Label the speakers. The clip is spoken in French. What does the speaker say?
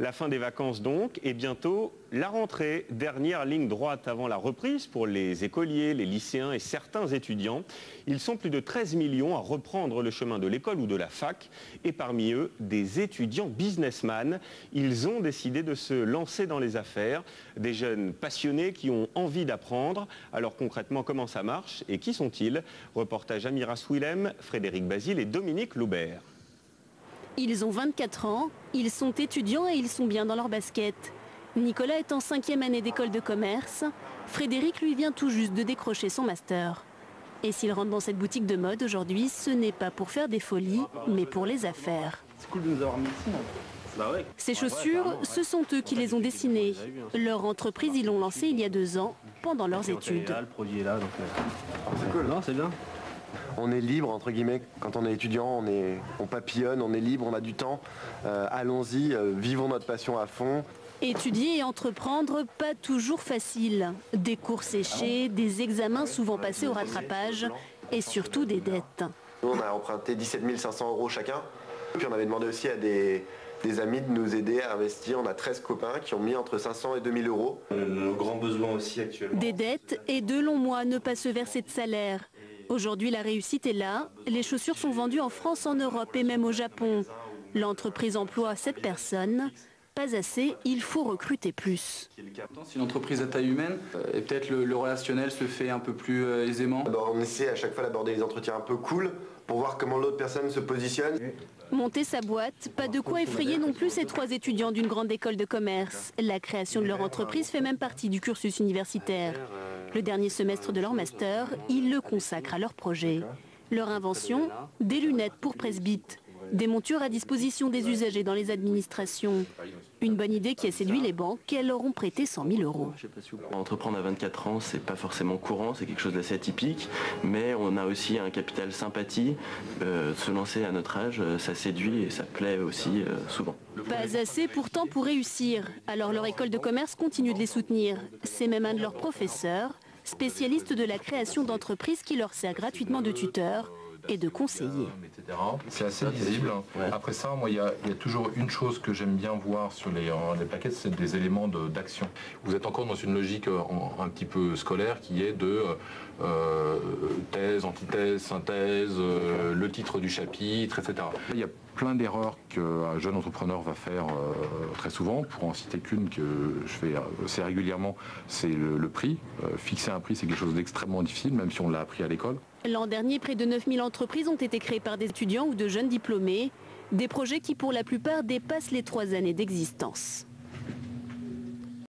Speaker 1: La fin des vacances donc, et bientôt la rentrée. Dernière ligne droite avant la reprise pour les écoliers, les lycéens et certains étudiants. Ils sont plus de 13 millions à reprendre le chemin de l'école ou de la fac. Et parmi eux, des étudiants businessmen. Ils ont décidé de se lancer dans les affaires. Des jeunes passionnés qui ont envie d'apprendre. Alors concrètement, comment ça marche et qui sont-ils? Reportage Amira Swillem, Frédéric Basile et Dominique Loubert.
Speaker 2: Ils ont 24 ans, ils sont étudiants et ils sont bien dans leur basket. Nicolas est en 5e année d'école de commerce. Frédéric, lui, vient tout juste de décrocher son master. Et s'il rentre dans cette boutique de mode aujourd'hui, ce n'est pas pour faire des folies, mais pour les affaires.
Speaker 3: C'est cool de nous avoir mis ici.
Speaker 2: Ces chaussures, ce sont eux qui les ont dessinées. Leur entreprise, ils l'ont lancée il y a 2 ans, pendant leurs études.
Speaker 3: Le produit est là, donc c'est cool, non? C'est bien.
Speaker 4: On est libre, entre guillemets, quand on est étudiant, on papillonne, on est libre, on a du temps. Allons-y, vivons notre passion à fond.
Speaker 2: Étudier et entreprendre, pas toujours facile. Des cours séchés, des examens souvent passés au rattrapage et surtout des dettes.
Speaker 4: Nous, on a emprunté 17 500 € chacun. Puis on avait demandé aussi à des amis de nous aider à investir. On a 13 copains qui ont mis entre 500 et 2000 €.
Speaker 5: Nos grands besoins aussi actuellement.
Speaker 2: Des dettes et de longs mois à ne pas se verser de salaire. Aujourd'hui, la réussite est là. Les chaussures sont vendues en France, en Europe et même au Japon. L'entreprise emploie 7 personnes. Pas assez, il faut recruter plus.
Speaker 6: C'est une entreprise à taille humaine et peut-être le relationnel se fait un peu plus aisément.
Speaker 4: On essaie à chaque fois d'aborder les entretiens un peu cool pour voir comment l'autre personne se positionne.
Speaker 2: Monter sa boîte, pas de quoi effrayer non plus ces 3 étudiants d'une grande école de commerce. La création de leur entreprise fait même partie du cursus universitaire. Le dernier semestre de leur master, ils le consacrent à leur projet. Leur invention, des lunettes pour presbytes. Des montures à disposition des usagers dans les administrations. Une bonne idée qui a séduit les banques, elles leur ont prêté 100 000 €.
Speaker 5: Entreprendre à 24 ans, c'est pas forcément courant, c'est quelque chose d'assez atypique, mais on a aussi un capital sympathie. Se lancer à notre âge, ça séduit et ça plaît aussi souvent.
Speaker 2: Pas assez pourtant pour réussir. Alors leur école de commerce continue de les soutenir. C'est même un de leurs professeurs, spécialiste de la création d'entreprises, qui leur sert gratuitement de tuteur et de conseiller.
Speaker 7: C'est assez lisible. Après ça, moi, il y a toujours une chose que j'aime bien voir sur les plaquettes, c'est des éléments d'action. Vous êtes encore dans une logique un petit peu scolaire qui est de thèse, antithèse, synthèse, le titre du chapitre, etc. Il y a plein d'erreurs qu'un jeune entrepreneur va faire très souvent. Pour en citer qu'une que je fais assez régulièrement, c'est le prix. Fixer un prix, c'est quelque chose d'extrêmement difficile, même si on l'a appris à l'école.
Speaker 2: L'an dernier, près de 9000 entreprises ont été créées par des étudiants ou de jeunes diplômés. Des projets qui, pour la plupart, dépassent les 3 années d'existence.